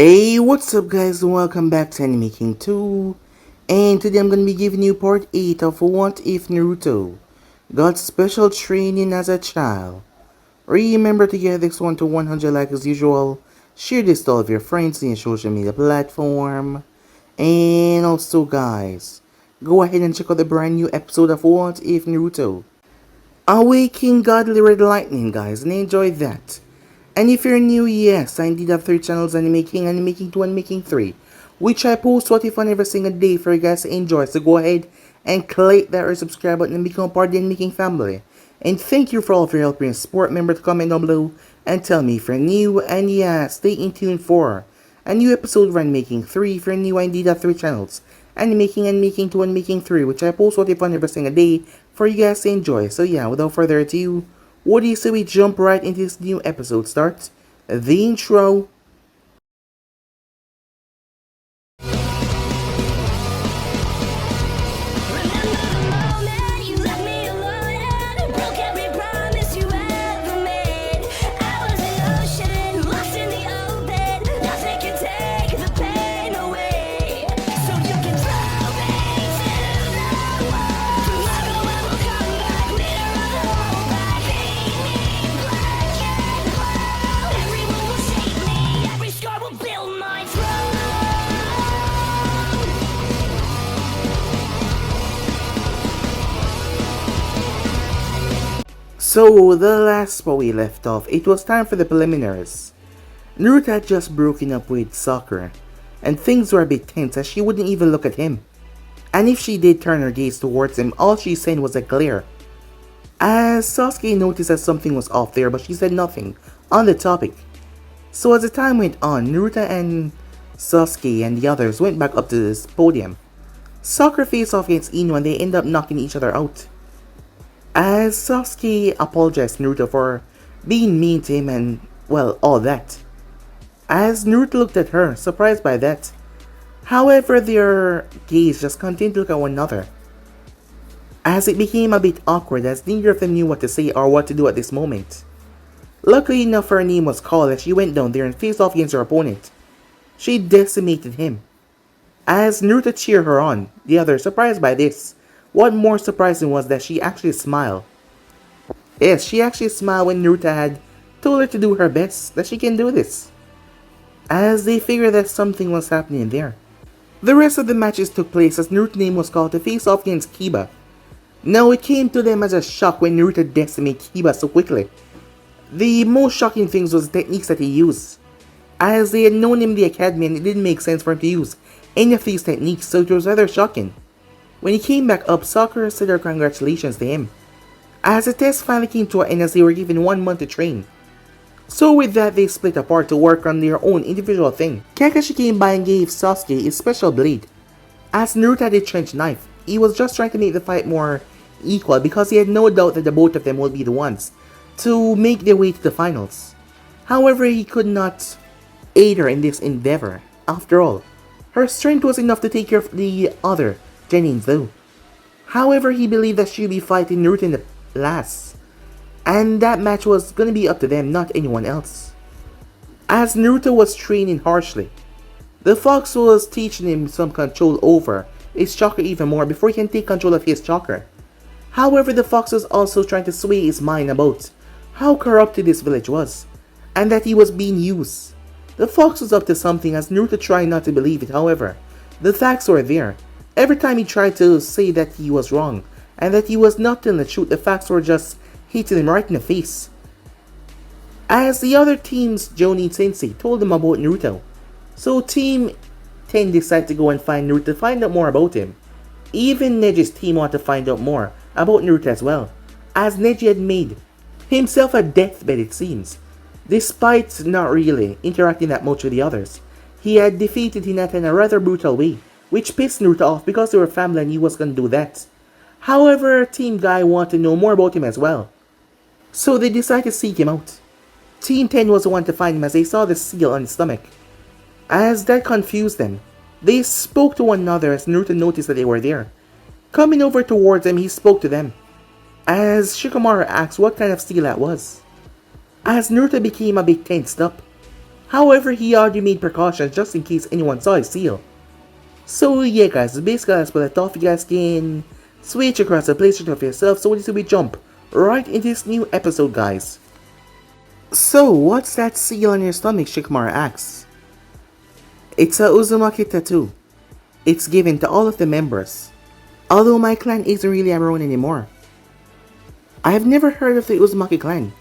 Hey, what's up guys, and welcome back to Anime King 2. And today I'm going to be giving you part 8 of What If Naruto got special training as a child. Remember to get this one to 100 likes as usual. Share this to all of your friends in your social media platform. And also guys, go ahead and check out the brand new episode of What If Naruto Awakening Godly Red Lightning, guys, and enjoy that. And if you're new, yes, I indeed have 3 channels, Anime King, Anime King 2, Anime King 3, which I post what if on every single day for you guys to enjoy. So go ahead and click that red subscribe button and become part of the Anime King family. And thank you for all of your help and support. Remember to comment down below and tell me if you're new. And yeah, stay in tune for a new episode of Anime King 3. If you're new, I indeed have 3 channels, Anime King, Anime King 2, Anime King 3, which I post what if on every single day for you guys to enjoy. So yeah, without further ado, what do you say we jump right into this new episode? Start the intro. So, the last spot we left off, it was time for the preliminaries. Naruto had just broken up with Sakura, and things were a bit tense as she wouldn't even look at him. And if she did turn her gaze towards him, all she said was a glare. As Sasuke noticed that something was off there, but she said nothing on the topic. So as the time went on, Naruto and Sasuke and the others went back up to this podium. Sakura faced off against Ino and they ended up knocking each other out. As Sasuke apologized to Naruto for being mean to him and, well, all that. As Naruto looked at her, surprised by that. However, their gaze just continued to look at one another. As it became a bit awkward as neither of them knew what to say or what to do at this moment. Luckily enough, her name was called as she went down there and faced off against her opponent. She decimated him. As Naruto cheered her on, the other, surprised by this, what more surprising was that she actually smiled. Yes, she actually smiled when Naruto had told her to do her best, that she can do this. As they figured that something was happening there. The rest of the matches took place as Naruto's name was called to face off against Kiba. Now it came to them as a shock when Naruto decimated Kiba so quickly. The most shocking things was the techniques that he used. As they had known him in the academy and it didn't make sense for him to use any of these techniques, so it was rather shocking. When he came back up, Sakura said her congratulations to him, as the test finally came to an end as they were given 1 month to train. So with that, they split apart to work on their own individual thing. Kakashi came by and gave Sasuke his special blade. As Naruto had a trench knife, he was just trying to make the fight more equal because he had no doubt that the both of them would be the ones to make their way to the finals. However, he could not aid her in this endeavor. After all, her strength was enough to take care of the other genins though. However, he believed that she would be fighting Naruto in the last, and that match was gonna be up to them, not anyone else. As Naruto was training harshly, the fox was teaching him some control over his chakra even more before he can take control of his chakra. However, the fox was also trying to sway his mind about how corrupted this village was, and that he was being used. The fox was up to something as Naruto tried not to believe it. However, the facts were there. Every time he tried to say that he was wrong and that he was not telling the truth, the facts were just hitting him right in the face. As the other team's Jonin Sensei told him about Naruto, so Team 10 decided to go and find Naruto to find out more about him. Even Neji's team wanted to find out more about Naruto as well, as Neji had made himself a deathbed it seems. Despite not really interacting that much with the others, he had defeated Hinata in a rather brutal way, which pissed Naruto off because they were family and he was gonna do that. However, Team Guy wanted to know more about him as well, so they decided to seek him out. Team 10 was the one to find him as they saw the seal on his stomach. As that confused them, they spoke to one another as Naruto noticed that they were there. Coming over towards them, he spoke to them, as Shikamaru asked what kind of seal that was. As Naruto became a bit tensed up, However, he already made precautions just in case anyone saw his seal. So yeah guys, basically that's what I thought. If you guys can switch across the PlayStation of yourself, so we jump right into this new episode guys. So what's that seal on your stomach, Shikamaru asks. It's a Uzumaki tattoo. It's given to all of the members. Although my clan isn't really around anymore. I have never heard of the Uzumaki clan.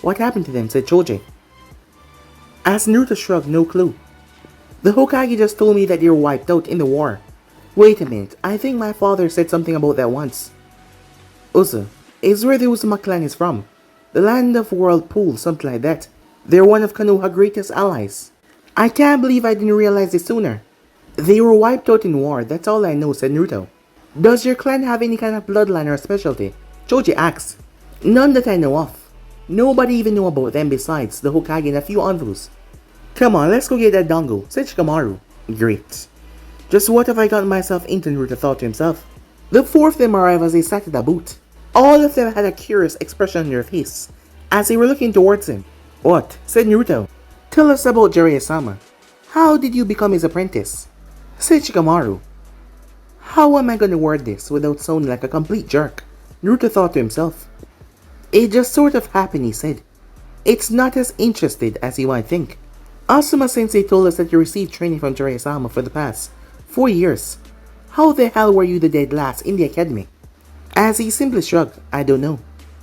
What happened to them, said Choji. As Naruto shrugged, no clue. The Hokage just told me that they were wiped out in the war. Wait a minute, I think my father said something about that once. Uzu is where the Uzumaki clan is from. The land of whirlpool, something like that. They're one of Konoha's greatest allies. I can't believe I didn't realize this sooner. They were wiped out in war, that's all I know, said Naruto. Does your clan have any kind of bloodline or specialty? Choji asks. None that I know of. Nobody even knew about them besides the Hokage and a few envelopes. Come on, let's go get that dango, said Shikamaru. Great. Just what have I gotten myself into, Naruto thought to himself. The four of them arrived as they sat at the booth. All of them had a curious expression on their face as they were looking towards him. What? Said Naruto. Tell us about Jiraiya-sama. How did you become his apprentice? Said Shikamaru. How am I gonna word this without sounding like a complete jerk? Naruto thought to himself. It just sort of happened, he said. It's not as interested as you might think. Asuma-sensei told us that you received training from Jiraiya-sama for the past 4 years. How the hell were you the dead last in the academy? As he simply shrugged, I don't know.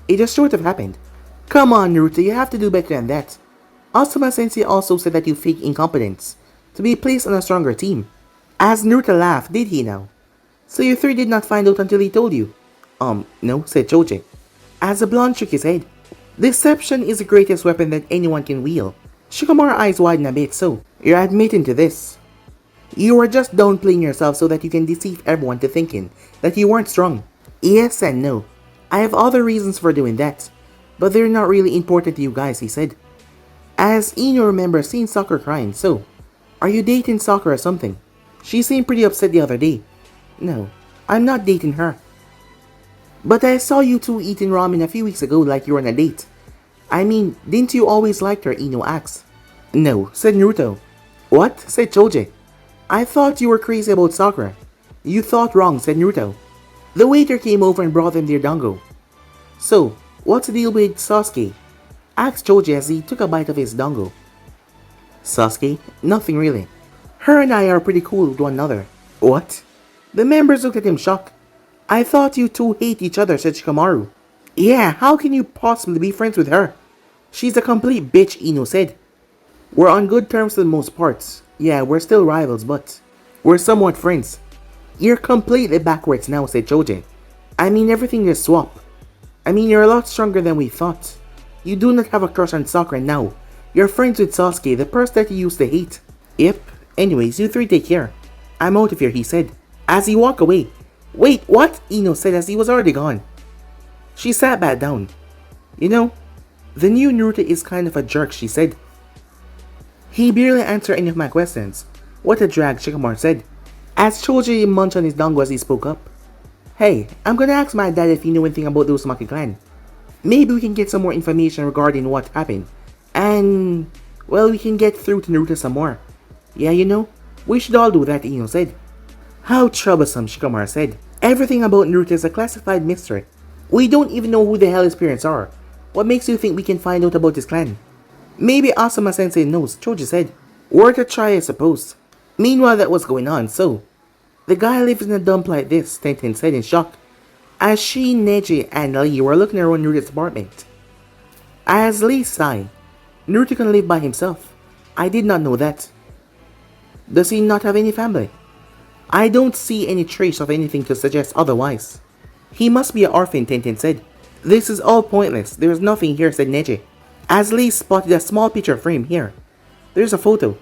It just sort of happened. Come on, Naruto, you have to do better than that. Asuma-sensei also said that you faked incompetence to be placed on a stronger team. As Naruto laughed, did he now? So you three did not find out until he told you? No, said Choji. As the blonde shook his head. Deception is the greatest weapon that anyone can wield. Shikamaru's eyes widened a bit, so you're admitting to this. You are just downplaying yourself so that you can deceive everyone to thinking that you weren't strong. Yes and no. I have other reasons for doing that, but they're not really important to you guys, he said. As Ino remembers seeing Sakura crying, so, are you dating Sakura or something? She seemed pretty upset the other day. No, I'm not dating her. But I saw you two eating ramen a few weeks ago like you were on a date. I mean, didn't you always like her, Ino asked. No, said Naruto. What? Said Choji. I thought you were crazy about Sakura. You thought wrong, said Naruto. The waiter came over and brought them their dango. So, what's the deal with Sasuke? Asked Choji as he took a bite of his dango. Sasuke? Nothing really. Her and I are pretty cool with one another. What? The members looked at him shocked. I thought you two hate each other, said Shikamaru. Yeah, how can you possibly be friends with her? She's a complete bitch, Ino said. We're on good terms for the most parts. Yeah, we're still rivals, but we're somewhat friends. You're completely backwards now, said Choji. I mean, everything is swap. I mean, you're a lot stronger than we thought. You do not have a crush on Sakura now. You're friends with Sasuke, the person that you used to hate. Yep. Anyways, you three take care. I'm out of here, he said, as he walked away. Wait, what? Ino said as he was already gone. She sat back down. You know, the new Naruto is kind of a jerk, she said. He barely answered any of my questions. What a drag, Shikamaru said, as Choji munched on his dango as he spoke up. Hey, I'm gonna ask my dad if he knew anything about the Uzumaki clan. Maybe we can get some more information regarding what happened. And, well, we can get through to Naruto some more. Yeah, you know, we should all do that, Ino said. How troublesome, Shikamaru said. Everything about Naruto is a classified mystery. We don't even know who the hell his parents are. What makes you think we can find out about his clan? Maybe Asuma-sensei knows, Choji said. Worth a try, I suppose. Meanwhile, that was going on, so the guy lives in a dump like this, Tenten said in shock, as she, Neji, and Lee were looking around Naruto's apartment. As Lee sighed, Naruto can live by himself. I did not know that. Does he not have any family? I don't see any trace of anything to suggest otherwise. He must be an orphan, Tenten said. This is all pointless. There is nothing here, said Neji, as Lee spotted a small picture frame here. There's a photo.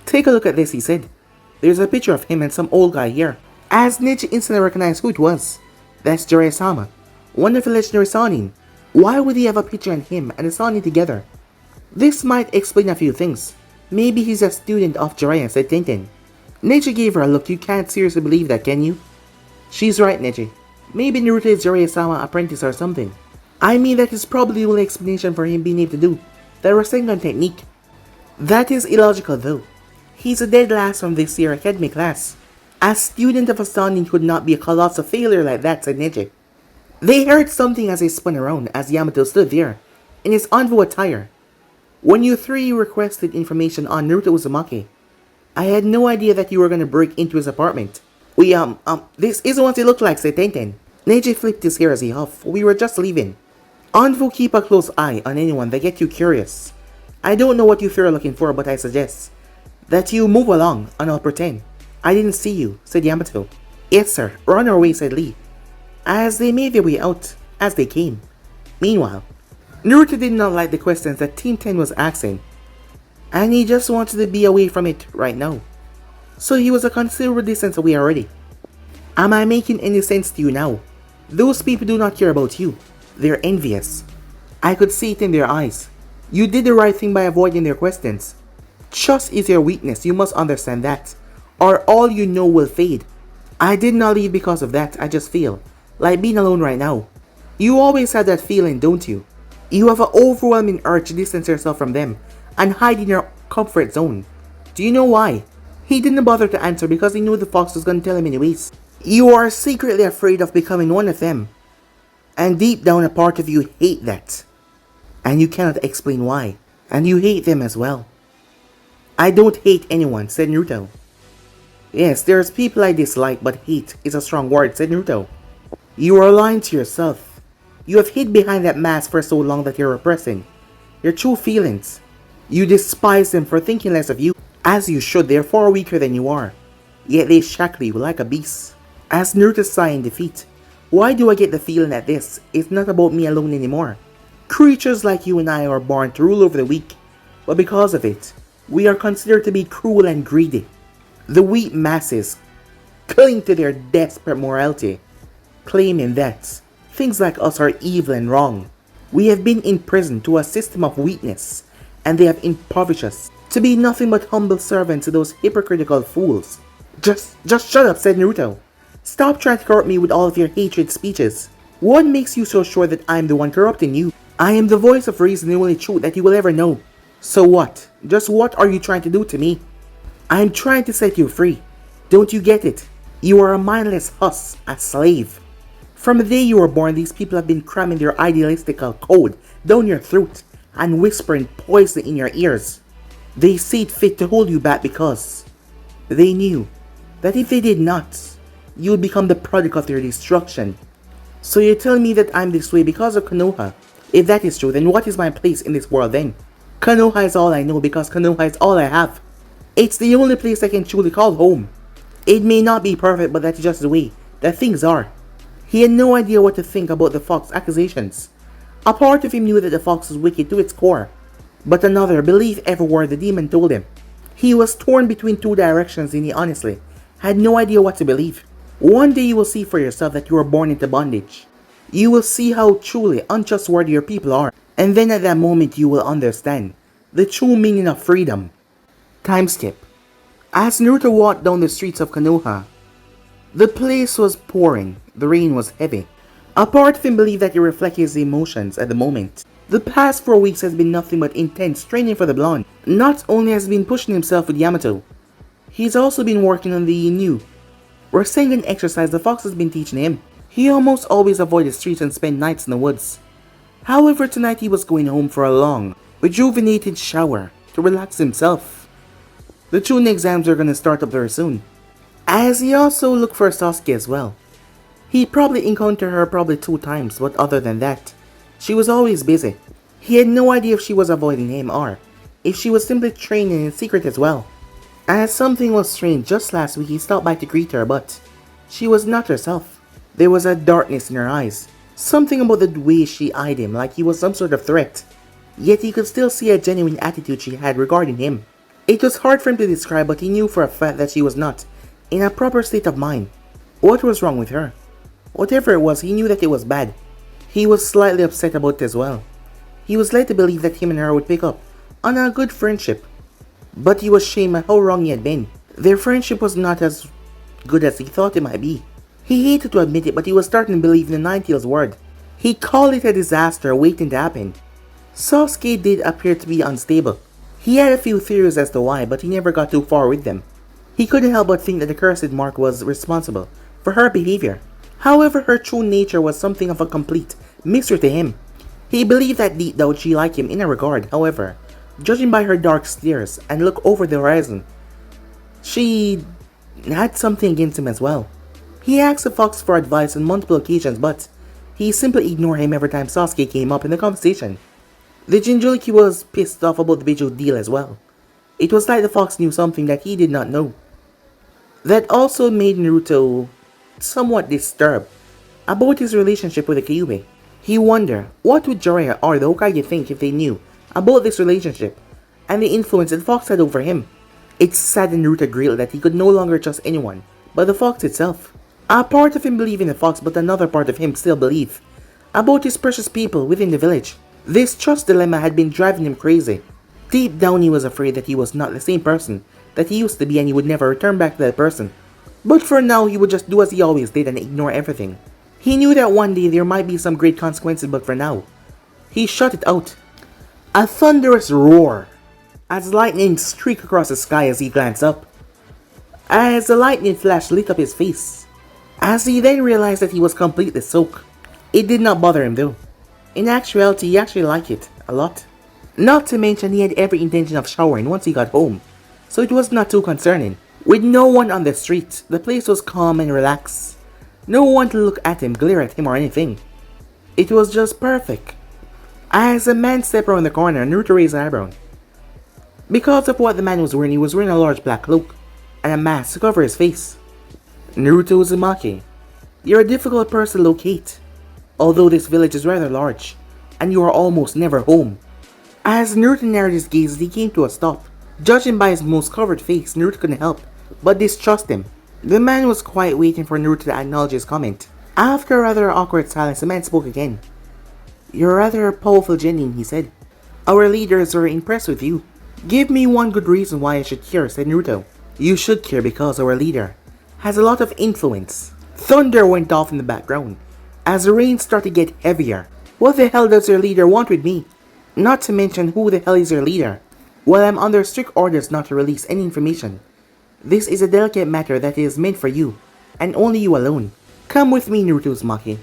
Take a look at this, he said. There's a picture of him and some old guy here. As Neji instantly recognized who it was. That's Jiraiya-sama, one of the legendary Sannin. Why would he have a picture of him and a Sannin together? This might explain a few things. Maybe he's a student of Jiraiya, said Tenten. Neji gave her a look. You can't seriously believe that, can you? She's right, Neji. Maybe Naruto is Jiraiya-sama apprentice or something. I mean, that is probably the only explanation for him being able to do the Rasengan technique. That is illogical though. He's a dead last from this year's academy class. A student of astounding could not be a colossal failure like that, said Neji. They heard something as they spun around as Yamato stood there, in his envoy attire. When you three requested information on Naruto Uzumaki, I had no idea that you were gonna break into his apartment. This isn't what it looked like, said Tenten. Neji flipped his hair as he huffed. We were just leaving. Anvu, keep a close eye on anyone that gets you curious. I don't know what you three are looking for, but I suggest that you move along and I'll pretend I didn't see you, said Yamato. Yes, sir. We're on our way, said Lee, as they made their way out as they came. Meanwhile, Naruto did not like the questions that Team 10 was asking, and he just wanted to be away from it right now. So he was a considerable distance away already. Am I making any sense to you now? Those people do not care about you. They're envious. I could see it in their eyes. You did the right thing by avoiding their questions. Trust is your weakness, you must understand that, or all you know will fade. I did not leave because of that, I just feel like being alone right now. You always have that feeling, don't you? You have an overwhelming urge to distance yourself from them and hide in your comfort zone. Do you know why? He didn't bother to answer because he knew the fox was going to tell him anyways. You are secretly afraid of becoming one of them. And deep down a part of you hate that. And you cannot explain why. And you hate them as well. I don't hate anyone, said Naruto. Yes, there's people I dislike, but hate is a strong word, said Naruto. You are lying to yourself. You have hid behind that mask for so long that you're repressing your true feelings. You despise them for thinking less of you, as you should. They're far weaker than you are, yet they shackle you like a beast. As Naruto sighed in defeat, why do I get the feeling that this is not about me alone anymore? Creatures like you and I are born to rule over the weak, but because of it, we are considered to be cruel and greedy. The weak masses cling to their desperate morality, claiming that things like us are evil and wrong. We have been imprisoned to a system of weakness, and they have impoverished us to be nothing but humble servants to those hypocritical fools. Just shut up, said Naruto. Stop trying to corrupt me with all of your hatred speeches. What makes you so sure that I'm the one corrupting you? I am the voice of reason and the only truth that you will ever know. So what? Just what are you trying to do to me? I'm trying to set you free. Don't you get it? You are a mindless husk, a slave. From the day you were born, these people have been cramming their idealistical code down your throat and whispering poison in your ears. They see it fit to hold you back because they knew that if they did not, you would become the product of their destruction. So you're telling me that I'm this way because of Konoha? If that is true, then what is my place in this world then? Konoha is all I know because Konoha is all I have. It's the only place I can truly call home. It may not be perfect, but that's just the way that things are. He had no idea what to think about the fox accusations. A part of him knew that the fox was wicked to its core, but another believed every word the demon told him. He was torn between two directions and he honestly had no idea what to believe. One day you will see for yourself that you were born into bondage. You will see how truly untrustworthy your people are, and then at that moment you will understand the true meaning of freedom. Time skip. As Naruto walked down the streets of Konoha, the place was pouring, the rain was heavy. A part of him believed that it reflected his emotions at the moment. The past 4 weeks has been nothing but intense training for the blonde. Not only has he been pushing himself with Yamato, he's also been working on the new Rasengan exercise the fox has been teaching him. He almost always avoided the streets and spent nights in the woods. However, tonight he was going home for a long, rejuvenated shower to relax himself. The Chunin exams are gonna start up very soon. As he also looked for Sasuke as well. He probably encountered her 2 times, but other than that, she was always busy. He had no idea if she was avoiding him or if she was simply training in secret as well. As something was strange, just last week he stopped by to greet her, but she was not herself. There was a darkness in her eyes. Something about the way she eyed him like he was some sort of threat. Yet he could still see a genuine attitude she had regarding him. It was hard for him to describe, but he knew for a fact that she was not in a proper state of mind. What was wrong with her? Whatever it was, he knew that it was bad. He was slightly upset about it as well. He was led to believe that him and her would pick up on a good friendship. But he was ashamed at how wrong he had been. Their friendship was not as good as he thought it might be. He hated to admit it, but he was starting to believe in the Nine-Tails word. He called it a disaster waiting to happen. Sasuke did appear to be unstable. He had a few theories as to why, but he never got too far with them. He couldn't help but think that the cursed mark was responsible for her behavior. However, her true nature was something of a complete mystery to him. He believed that deep down she liked him in a regard. However, judging by her dark stares and look over the horizon, she had something against him as well. He asked the fox for advice on multiple occasions, but he simply ignored him every time Sasuke came up in the conversation. The Jinchuriki was pissed off about the Biju deal as well. It was like the fox knew something that he did not know. That also made Naruto somewhat disturbed about his relationship with the Kyuubi. He wondered what would Jiraiya or the Hokage think if they knew about this relationship and the influence that Fox had over him. It saddened Naruto greatly that he could no longer trust anyone but the fox itself. A part of him believed in the fox, but another part of him still believed about his precious people within the village. This trust dilemma had been driving him crazy. Deep down he was afraid that he was not the same person that he used to be and he would never return back to that person. But for now he would just do as he always did and ignore everything. He knew that one day there might be some great consequences, but for now, he shut it out. A thunderous roar as lightning streaked across the sky as he glanced up. As the lightning flash lit up his face, as he then realized that he was completely soaked. It did not bother him though. In actuality, he actually liked it a lot. Not to mention he had every intention of showering once he got home, so it was not too concerning. With no one on the street, the place was calm and relaxed. No one to look at him, glare at him or anything. It was just perfect. As a man stepped around the corner, Naruto raised an eyebrow. Because of what the man was wearing, he was wearing a large black cloak and a mask to cover his face. Naruto Uzumaki, you're a difficult person to locate, although this village is rather large, and you are almost never home. As Naruto narrowed his gaze, he came to a stop. Judging by his most covered face, Naruto couldn't help but distrust him. The man was quiet, waiting for Naruto to acknowledge his comment. After a rather awkward silence, the man spoke again. You're a rather powerful genin, he said. Our leaders are impressed with you. Give me one good reason why I should care, said Naruto. You should care because our leader has a lot of influence. Thunder went off in the background as the rain started to get heavier. What the hell does your leader want with me? Not to mention, who the hell is your leader? Well, I'm under strict orders not to release any information. This is a delicate matter that is meant for you, and only you alone. Come with me, Naruto Uzumaki.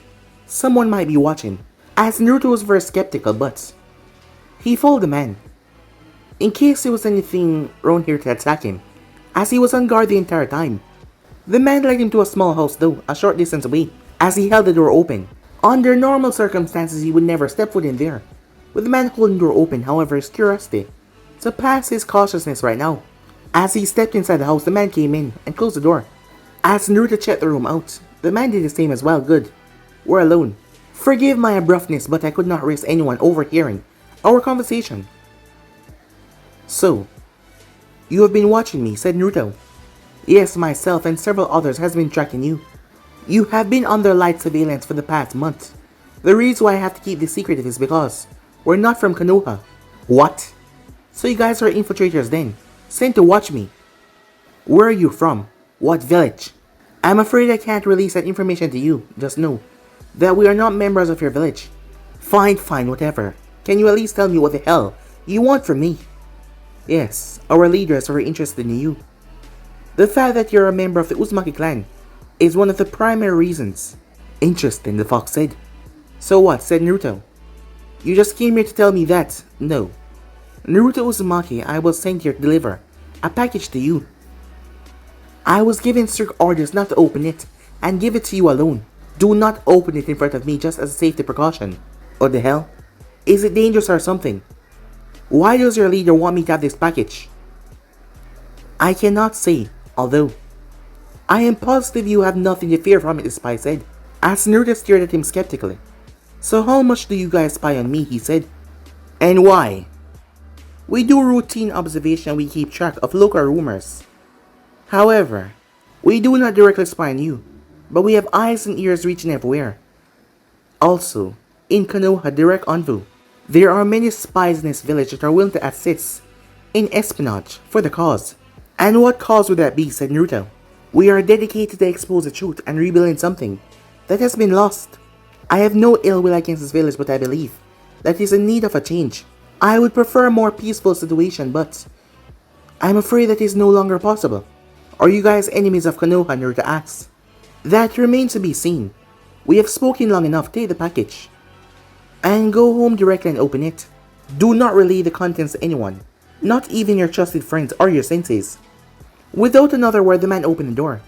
Someone might be watching. As Naruto was very skeptical, but he followed the man, in case there was anything around here to attack him, as he was on guard the entire time. The man led him to a small house though, a short distance away, as he held the door open. Under normal circumstances, he would never step foot in there. With the man holding the door open, however, his curiosity surpassed his cautiousness right now. As he stepped inside the house, the man came in and closed the door. As Naruto checked the room out, the man did the same as well. Good. We're alone. Forgive my abruptness, but I could not risk anyone overhearing our conversation. So, you have been watching me, said Naruto. Yes, myself and several others has been tracking you. You have been under light surveillance for the past month. The reason why I have to keep this secretive is because we're not from Konoha. What? So you guys are infiltrators then, sent to watch me. Where are you from? What village? I'm afraid I can't release that information to you. Just know that we are not members of your village. Fine, whatever. Can you at least tell me what the hell you want from me? Yes, our leaders are interested in you. The fact that you're a member of the Uzumaki clan is one of the primary reasons. Interesting, the fox said. So what, said Naruto. You just came here to tell me that? No. Naruto Uzumaki, I was sent here to deliver a package to you. I was given strict orders not to open it and give it to you alone. Do not open it in front of me just as a safety precaution. What the hell? Is it dangerous or something? Why does your leader want me to have this package? I cannot say, although I am positive you have nothing to fear from it, the spy said, as Naruto stared at him skeptically. So how much do you guys spy on me, he said. And why? We do routine observation and we keep track of local rumors. However, we do not directly spy on you, but we have eyes and ears reaching everywhere. Also, in Konoha direct Anvu, there are many spies in this village that are willing to assist in espionage for the cause. And what cause would that be, said Naruto. We are dedicated to expose the truth and rebuilding something that has been lost. I have no ill will against this village, but I believe that it is in need of a change. I would prefer a more peaceful situation, but I'm afraid that is no longer possible. Are you guys enemies of Konoha, Naruto asks. That remains to be seen. We have spoken long enough. Take the package and go home directly and open it. Do not relay the contents to anyone, not even your trusted friends or your senseis. Without another word, the man opened the door,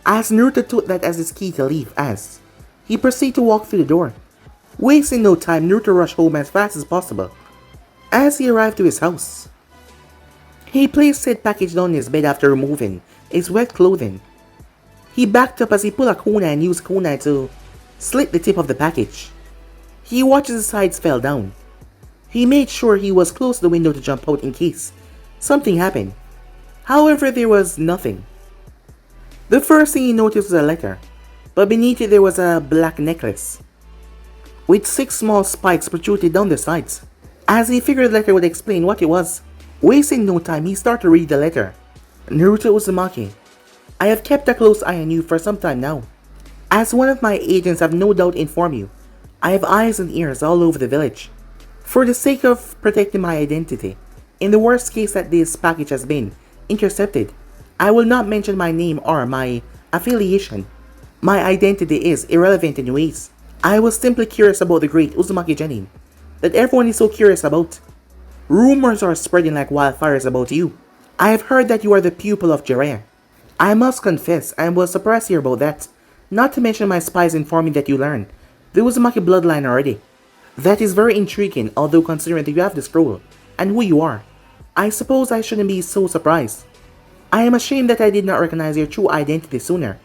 as Naruto took that as his key to leave as he proceeded to walk through the door. Wasting no time, Naruto rushed home as fast as possible. As he arrived to his house, he placed said package down his bed after removing his wet clothing. He backed up as he pulled a kunai and used kunai to slit the tip of the package. He watched as the sides fell down. He made sure he was close to the window to jump out in case something happened. However, there was nothing. The first thing he noticed was a letter, but beneath it there was a black necklace with 6 small spikes protruded down the sides. As he figured the letter would explain what it was, wasting no time, he started to read the letter. Naruto Uzumaki, I have kept a close eye on you for some time now. As one of my agents, have no doubt informed you, I have eyes and ears all over the village. For the sake of protecting my identity, in the worst case that this package has been intercepted, I will not mention my name or my affiliation. My identity is irrelevant anyways. I was simply curious about the great Uzumaki genin that everyone is so curious about. Rumors are spreading like wildfires about you. I have heard that you are the pupil of Jiraiya. I must confess, I was surprised to hear about that. Not to mention my spies informing that you learned the Uzumaki bloodline already. That is very intriguing, although considering that you have the scroll and who you are, I suppose I shouldn't be so surprised. I am ashamed that I did not recognize your true identity sooner.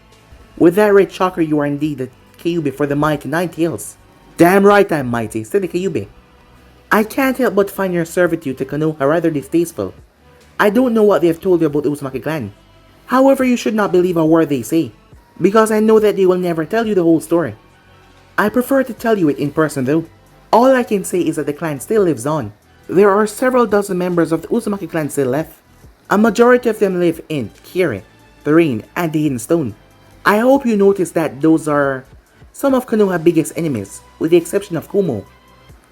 With that red chakra, you are indeed the Kyuubi for the mighty 9 tails. Damn right I'm mighty, said the Kyuubi. I can't help but find your servitude to Konoha rather distasteful. I don't know what they have told you about the Uzumaki clan. However, you should not believe a word they say, because I know that they will never tell you the whole story. I prefer to tell you it in person though. All I can say is that the clan still lives on. There are several dozen members of the Uzumaki clan still left. A majority of them live in Kiri, the Rain, and the Hidden Stone. I hope you notice that those are some of Konoha's biggest enemies, with the exception of Kumo.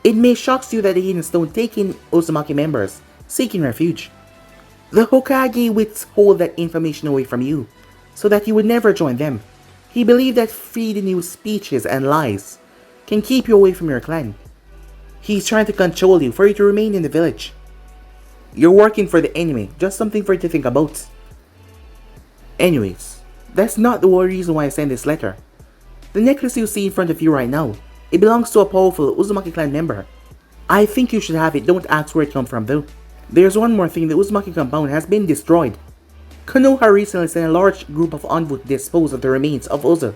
It may shock you that the Hidden Stone take in Uzumaki members seeking refuge. The Hokage withhold that information away from you, so that you would never join them. He believed that feeding you speeches and lies can keep you away from your clan. He's trying to control you for you to remain in the village. You're working for the enemy, just something for you to think about. Anyways, that's not the whole reason why I sent this letter. The necklace you see in front of you right now, it belongs to a powerful Uzumaki clan member. I think you should have it, don't ask where it comes from though. There's one more thing, the Uzumaki compound has been destroyed. Konoha recently sent a large group of envoys to dispose of the remains of Uzu.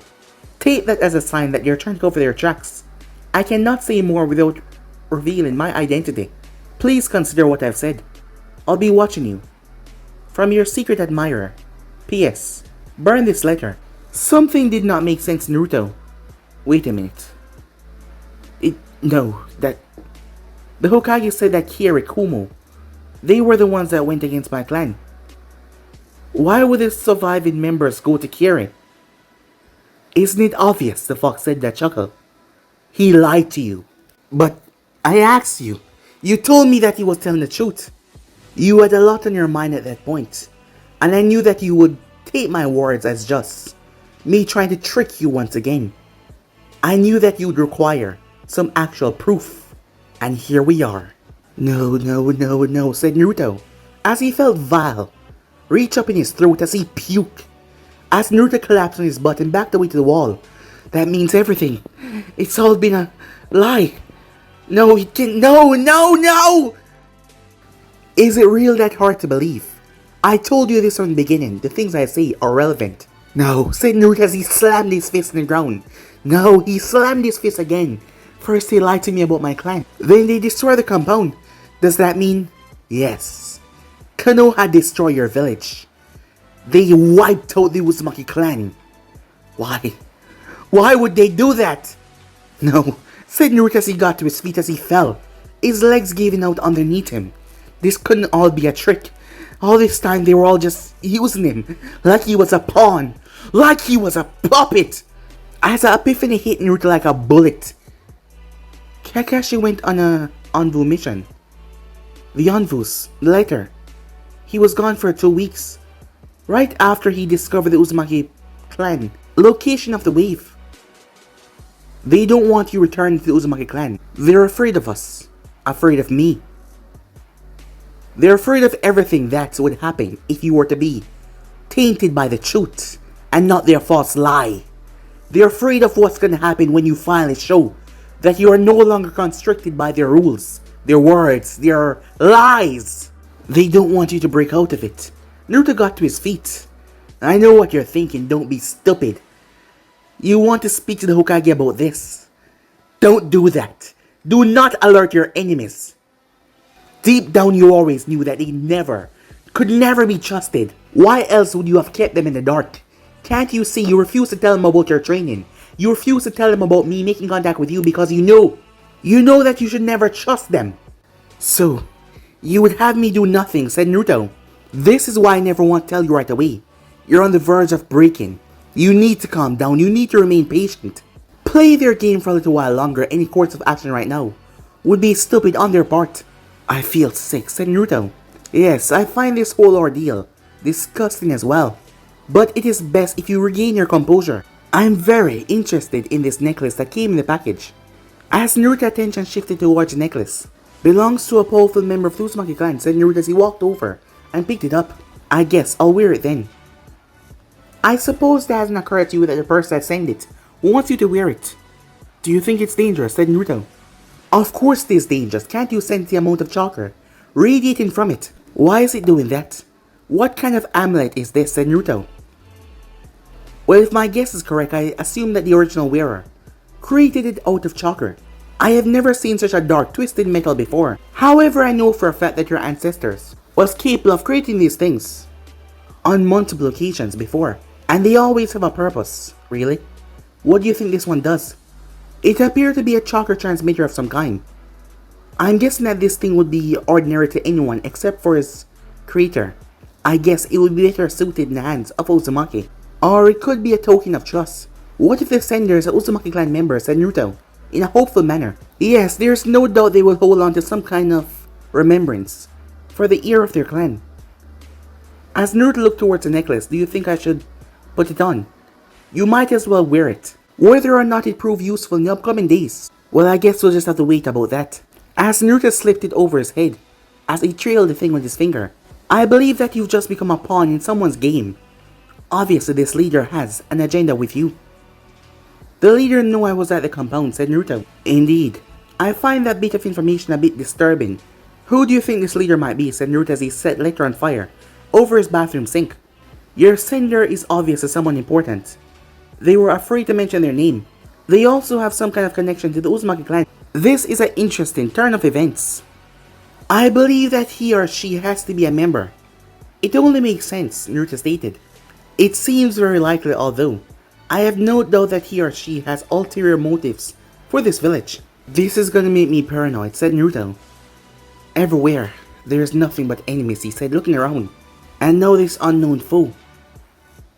Take that as a sign that they're trying to cover their tracks. I cannot say more without revealing my identity. Please consider what I've said. I'll be watching you. From your secret admirer. P.S. Burn this letter. Something did not make sense, Naruto. Wait a minute. The Hokage said that Kiri, Kumo, they were the ones that went against my clan. Why would the surviving members go to Kiri? Isn't it obvious? The fox said that chuckle. He lied to you. But I asked you. You told me that he was telling the truth. You had a lot on your mind at that point, and I knew that you would take my words as just me trying to trick you once again. I knew that you would require some actual proof, and here we are. No, said Naruto, as he felt vile reach up in his throat as he puked. As Naruto collapsed on his butt and backed away to the wall. That means everything. It's all been a lie. No, he didn't. No! Is it real that hard to believe? I told you this from the beginning. The things I say are relevant. No, said Naruto as he slammed his fist in the ground. No, he slammed his fist again. First they lied to me about my clan. Then they destroyed the compound. Does that mean? Yes. Konoha destroyed your village. They wiped out the Uzumaki clan. Why? Why would they do that? No, said Naruto as he got to his feet as he fell, his legs giving out underneath him. This couldn't all be a trick. All this time they were all just using him, like he was a pawn, like he was a puppet. As an epiphany hit Naruto like a bullet, Kakashi went on a envoy mission. The Anvus, the letter. He was gone for 2 weeks. Right after he discovered the Uzumaki clan. Location of the wave. They don't want you returning to the Uzumaki clan. They're afraid of us. Afraid of me. They're afraid of everything that would happen if you were to be tainted by the truth and not their false lie. They're afraid of what's going to happen when you finally show that you are no longer constricted by their rules, their words, their lies. They don't want you to break out of it. Naruto got to his feet. I know what you're thinking, don't be stupid. You want to speak to the Hokage about this. Don't do that. Do not alert your enemies. Deep down you always knew that they could never be trusted. Why else would you have kept them in the dark? Can't you see you refuse to tell them about your training? You refuse to tell them about me making contact with you because you know that you should never trust them. So, you would have me do nothing, said Naruto. This is why I never want to tell you right away. You're on the verge of breaking. You need to calm down, you need to remain patient. Play their game for a little while longer. Any course of action right now would be stupid on their part. I feel sick, said Naruto. Yes, I find this whole ordeal disgusting as well. But it is best if you regain your composure. I'm very interested in this necklace that came in the package. As Naruto's attention shifted towards the necklace. Belongs to a powerful member of the Uzumaki clan, said Naruto as he walked over and picked it up. I guess I'll wear it then. I suppose that hasn't occurred to you that the person that sent it wants you to wear it. Do you think it's dangerous, said Naruto. Of course it is dangerous, can't you sense the amount of chakra radiating from it? Why is it doing that? What kind of amulet is this, said Naruto. Well, if my guess is correct, I assume that the original wearer created it out of chakra. I have never seen such a dark, twisted metal before. However, I know for a fact that your ancestors was capable of creating these things on multiple occasions before. And they always have a purpose. Really? What do you think this one does? It appeared to be a chakra transmitter of some kind. I'm guessing that this thing would be ordinary to anyone except for its creator. I guess it would be better suited in the hands of Uzumaki. Or it could be a token of trust. What if the sender is a Uzumaki clan member, said Naruto, in a hopeful manner. Yes, there's no doubt they will hold on to some kind of remembrance for the ear of their clan. As Naruto looked towards the necklace, do you think I should put it on? You might as well wear it. Whether or not it prove useful in the upcoming days, well, I guess we'll just have to wait about that. As Naruto slipped it over his head, as he trailed the thing with his finger. I believe that you've just become a pawn in someone's game. Obviously this leader has an agenda with you. The leader knew I was at the compound, said Naruto. Indeed. I find that bit of information a bit disturbing. Who do you think this leader might be, said Naruto as he set letter on fire over his bathroom sink. Your sender is obviously someone important. They were afraid to mention their name. They also have some kind of connection to the Uzumaki clan. This is an interesting turn of events. I believe that he or she has to be a member. It only makes sense, Naruto stated. It seems very likely, although I have no doubt that he or she has ulterior motives for this village. This is gonna make me paranoid, said Naruto. Everywhere, there is nothing but enemies, he said, looking around. And now this unknown foe.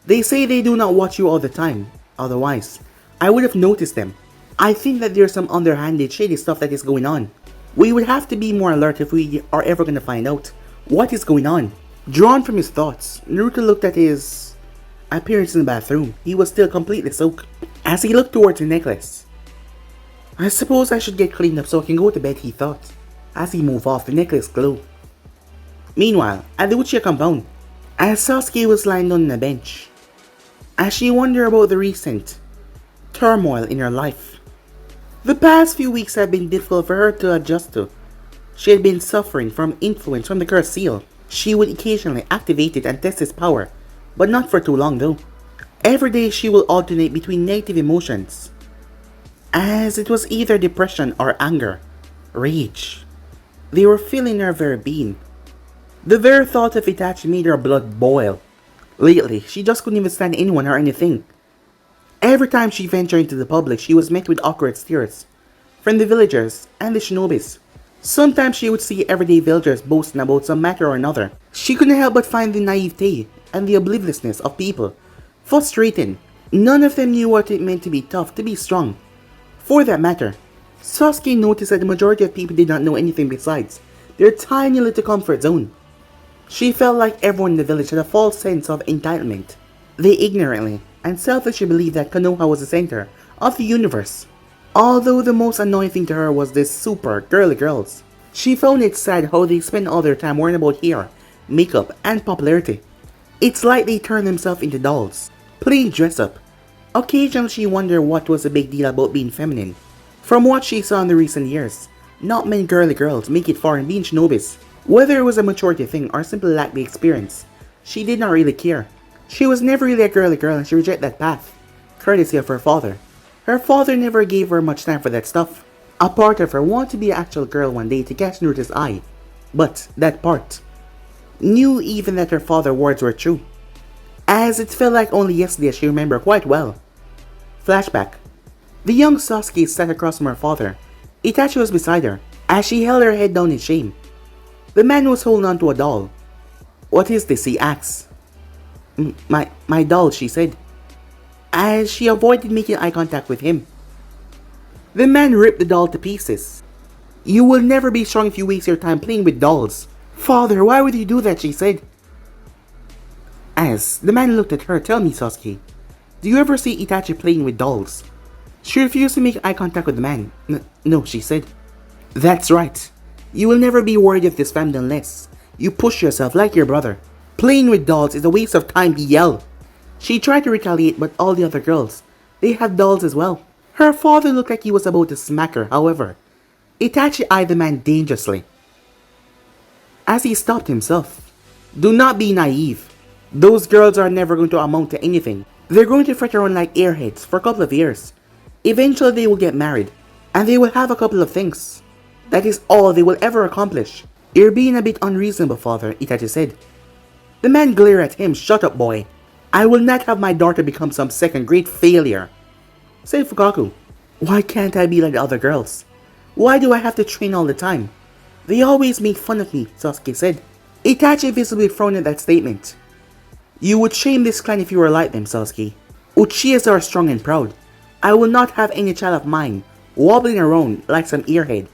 They say they do not watch you all the time, otherwise I would have noticed them. I think that there's some underhanded, shady stuff that is going on. We would have to be more alert if we are ever going to find out what is going on. Drawn from his thoughts, Naruto looked at his appearance in the bathroom. He was still completely soaked. As he looked towards the necklace. I suppose I should get cleaned up so I can go to bed, he thought. As he moved off, the necklace glowed. Meanwhile, at the Uchiha compound, as Sasuke was lying on a bench, as she wondered about the recent turmoil in her life. The past few weeks had been difficult for her to adjust to. She had been suffering from influence from the cursed seal. She would occasionally activate it and test its power, but not for too long though. Every day she will alternate between negative emotions, as it was either depression or anger, rage. They were filling her very being. The very thought of it actually made her blood boil. Lately, she just couldn't even stand anyone or anything. Every time she ventured into the public, she was met with awkward stares from the villagers and the shinobis. Sometimes she would see everyday villagers boasting about some matter or another. She couldn't help but find the naivete and the obliviousness of people frustrating. None of them knew what it meant to be tough, to be strong. For that matter, Sasuke noticed that the majority of people did not know anything besides their tiny little comfort zone. She felt like everyone in the village had a false sense of entitlement. They ignorantly and selfishly believed that Konoha was the center of the universe. Although the most annoying thing to her was these super girly girls. She found it sad how they spent all their time worrying about hair, makeup, and popularity. It's like they turned themselves into dolls, playing dress up. Occasionally she wondered what was the big deal about being feminine. From what she saw in the recent years, not many girly girls make it far in being shinobis. Whether it was a maturity thing or simply lacked the experience, she did not really care. She was never really a girly girl and she rejected that path, courtesy of her father. Her father never gave her much time for that stuff. A part of her wanted to be an actual girl one day to catch Naruto's eye. But that part knew even that her father's words were true. As it felt like only yesterday she remembered quite well. Flashback. The young Sasuke sat across from her father. Itachi was beside her, as she held her head down in shame. The man was holding on to a doll. "What is this?" he asked. My doll," she said, as she avoided making eye contact with him. The man ripped the doll to pieces. "You will never be strong if you waste your time playing with dolls." "Father, why would you do that?" she said. As the man looked at her, "Tell me, Sasuke, do you ever see Itachi playing with dolls?" She refused to make eye contact with the man. No, she said. "That's right. You will never be worthy of this family unless you push yourself like your brother. Playing with dolls is a waste of time," he yelled. She tried to retaliate, but all the other girls, they had dolls as well. Her father looked like he was about to smack her, however. Itachi eyed the man dangerously, as he stopped himself. "Do not be naive. Those girls are never going to amount to anything. They're going to fret around like airheads for a couple of years. Eventually they will get married, and they will have a couple of things. That is all they will ever accomplish." "You're being a bit unreasonable, father," Itachi said. The man glared at him. "Shut up, boy. I will not have my daughter become some second-grade failure," said Fukaku. "Why can't I be like the other girls? Why do I have to train all the time? They always make fun of me," Sasuke said. Itachi visibly frowned at that statement. "You would shame this clan if you were like them, Sasuke. Uchihas are strong and proud. I will not have any child of mine wobbling around like some earhead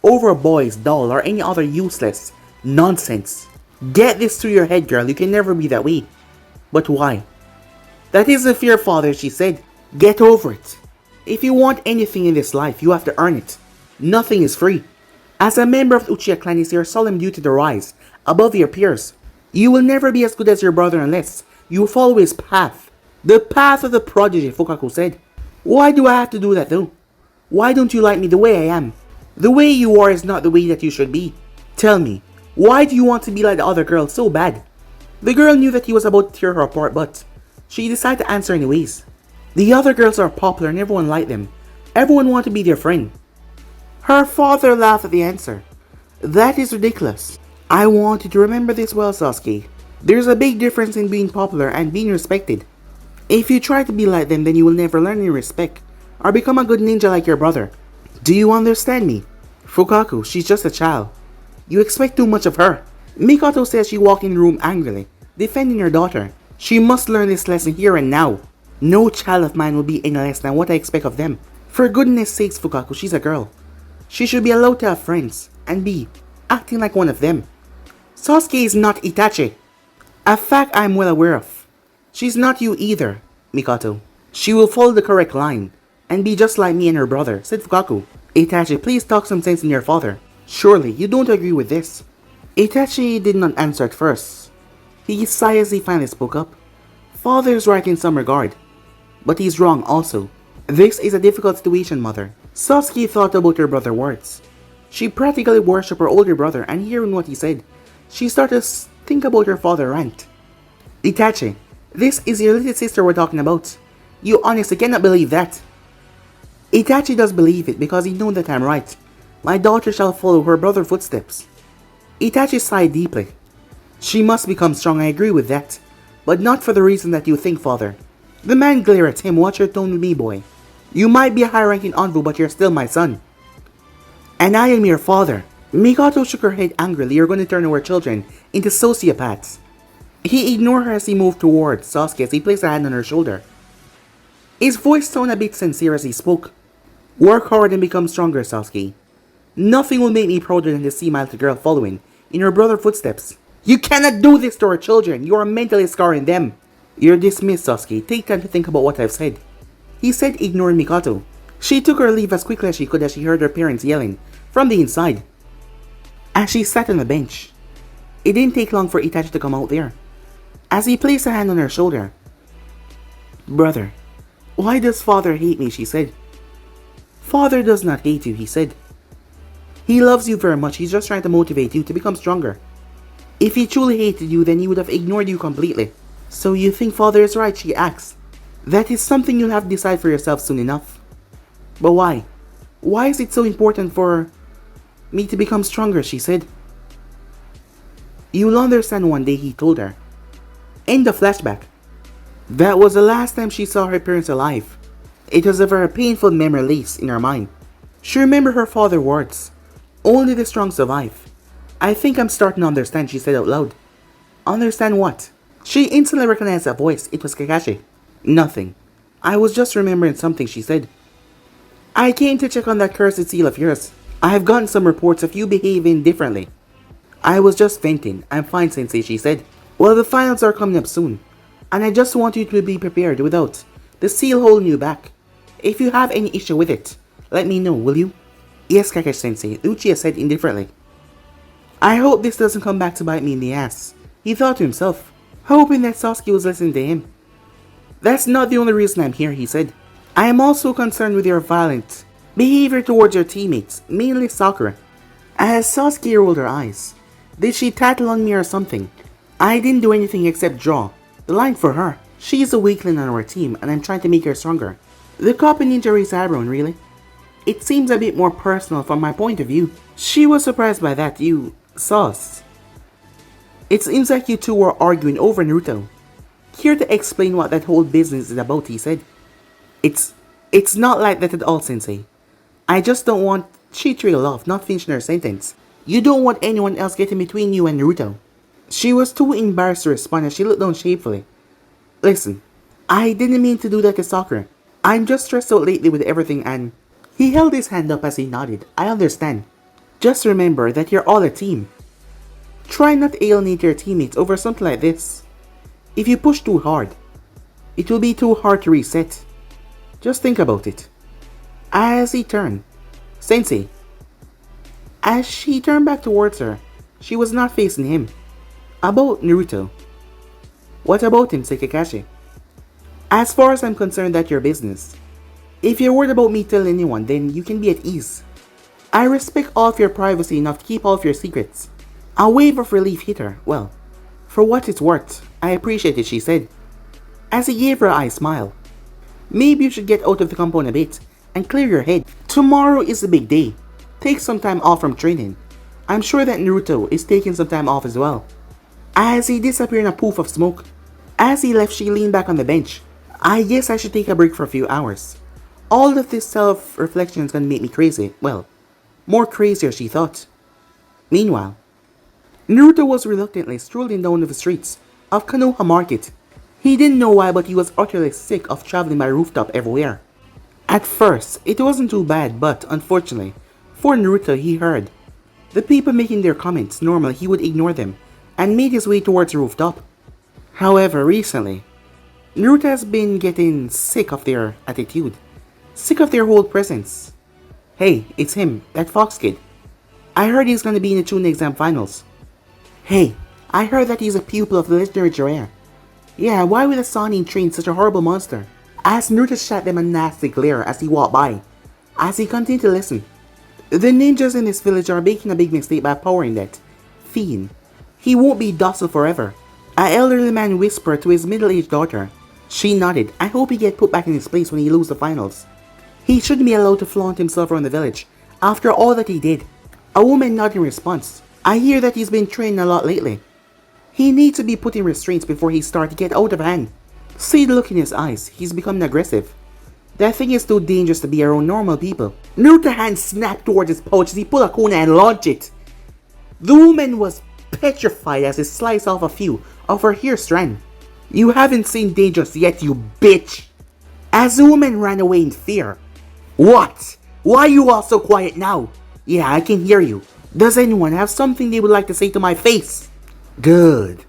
over a boy's doll or any other useless nonsense. Get this through your head, girl. You can never be that way." "But why?" "That isn't fear, father," she said. "Get over it. If you want anything in this life, you have to earn it. Nothing is free. As a member of the Uchiha clan, it's your solemn duty to rise above your peers. You will never be as good as your brother unless you follow his path. The path of the prodigy," Fukaku said. "Why do I have to do that though? Why don't you like me the way I am? The way you are is not the way that you should be. Tell me, why do you want to be like the other girls so bad?" The girl knew that he was about to tear her apart, but she decided to answer anyways. "The other girls are popular and everyone liked them. Everyone wanted to be their friend." Her father laughed at the answer. "That is ridiculous. I want you to remember this well, Sasuke. There's a big difference in being popular and being respected. If you try to be like them, then you will never learn any respect or become a good ninja like your brother. Do you understand me? Fukaku, she's just a child. You expect too much of her." Mikoto says she walked in the room angrily, defending her daughter. "She must learn this lesson here and now. No child of mine will be any less than what I expect of them. For goodness sakes, Fukaku, she's a girl. She should be allowed to have friends and be acting like one of them. Sasuke is not Itachi. A fact I am well aware of. She's not you either, Mikoto. She will follow the correct line and be just like me and her brother," said Fukaku. "Itachi, please talk some sense in your father. Surely you don't agree with this." Itachi did not answer at first. He sighed as he finally spoke up. "Father is right in some regard, but he's wrong also. This is a difficult situation, mother." Sasuke thought about her brother's words. She practically worshipped her older brother, and hearing what he said, she started to think about her father's rant. "Itachi, this is your little sister we're talking about. You honestly cannot believe that." "Itachi does believe it because he knows that I'm right. My daughter shall follow her brother's footsteps." Itachi sighed deeply. "She must become strong, I agree with that. But not for the reason that you think, father." The man glared at him. "Watch your tone with me, boy. You might be a high-ranking envoy, but you're still my son. And I am your father." Mikoto shook her head angrily. "You're going to turn our children into sociopaths." He ignored her as he moved towards Sasuke as he placed a hand on her shoulder. His voice sounded a bit sincere as he spoke. "Work hard and become stronger, Sasuke. Nothing will make me prouder than to see my little girl following in her brother's footsteps. You cannot do this to our children. You are mentally scarring them. You're dismissed, Sasuke. Take time to think about what I've said. He said, ignoring Mikoto. She took her leave as quickly as she could as she heard her parents yelling from the inside. As she sat on the bench, it didn't take long for Itachi to come out there. As he placed a hand on her shoulder. Brother, why does father hate me? She said. Father does not hate you, he said. He loves you very much. He's just trying to motivate you to become stronger. If he truly hated you, then he would have ignored you completely. So you think father is right? She asked. That is something you'll have to decide for yourself soon enough. But why? Why is it so important for me to become stronger? She said. You'll understand one day, he told her. End of flashback. That was the last time she saw her parents alive. It was a very painful memory laced in her mind. She remembered her father's words. Only the strong survive. I think I'm starting to understand, she said out loud. Understand what? She instantly recognized that voice. It was Kakashi. Nothing. I was just remembering something, she said. I came to check on that cursed seal of yours. I have gotten some reports of you behaving differently. I was just venting. I'm fine, Sensei, she said. Well, the finals are coming up soon, and I just want you to be prepared without the seal holding you back. If you have any issue with it, let me know, will you? Yes, Kakashi-sensei, Uchiha said indifferently. I hope this doesn't come back to bite me in the ass, he thought to himself, hoping that Sasuke was listening to him. That's not the only reason I'm here, he said. I am also concerned with your violent behavior towards your teammates, mainly Sakura. As Sasuke rolled her eyes, did she tattle on me or something? I didn't do anything except draw the line for her. She is a weakling on our team and I'm trying to make her stronger. The copy ninja raised eyebrow, really? It seems a bit more personal from my point of view. She was surprised by that. You, Sauce. It seems like you two were arguing over Naruto. Here to explain what that whole business is about, he said. It's not like that at all, Sensei. I just don't want... She trailed off, not finishing her sentence. You don't want anyone else getting between you and Naruto. She was too embarrassed to respond as she looked down shamefully. Listen, I didn't mean to do that to Sakura. I'm just stressed out lately with everything and... He held his hand up as he nodded. I understand. Just remember that you're all a team. Try not to alienate your teammates over something like this. If you push too hard, it will be too hard to reset. Just think about it. As he turned, Sensei. As she turned back towards her, she was not facing him. About Naruto. What about him, said Kakashi? As far as I'm concerned, that's your business. If you're worried about me telling anyone, then you can be at ease. I respect all of your privacy enough to keep all of your secrets. A wave of relief hit her. Well, for what it's worth, I appreciate it, she said. As he gave her a smile. Maybe you should get out of the compound a bit and clear your head. Tomorrow is a big day. Take some time off from training. I'm sure that Naruto is taking some time off as well. As he disappeared in a poof of smoke. As he left, she leaned back on the bench. I guess I should take a break for a few hours. All of this self-reflection is gonna make me crazy. Well, more crazier, she thought. Meanwhile, Naruto was reluctantly strolling down the streets of Konoha Market. He didn't know why, but he was utterly sick of traveling by rooftop everywhere. At first, it wasn't too bad, but unfortunately, for Naruto, he heard the people making their comments. Normally, he would ignore them and made his way towards the rooftop. However, recently, Naruto has been getting sick of their attitude, sick of their whole presence. Hey, it's him, that Fox kid. I heard he's gonna be in the Chunin exam finals. Hey, I heard that he's a pupil of the legendary Jiraiya. Yeah, why would a Sannin train such a horrible monster? As Naruto shot them a nasty glare as he walked by. As he continued to listen, the ninjas in this village are making a big mistake by powering that fiend. He won't be docile forever. An elderly man whispered to his middle-aged daughter. She nodded. I hope he gets put back in his place when he loses the finals. He shouldn't be allowed to flaunt himself around the village after all that he did. A woman nodded in response. I hear that he's been training a lot lately. He needs to be put in restraints before he starts to get out of hand. See the look in his eyes. He's becoming aggressive. That thing is too dangerous to be around normal people. Naruto's hand snapped towards his pouch as he pulled a kunai and launched it. The woman was petrified as he sliced off a few of her hair strand. You haven't seen dangers yet, you bitch. As the woman ran away in fear. What? Why are you all so quiet now? Yeah, I can hear you. Does anyone have something they would like to say to my face? Good.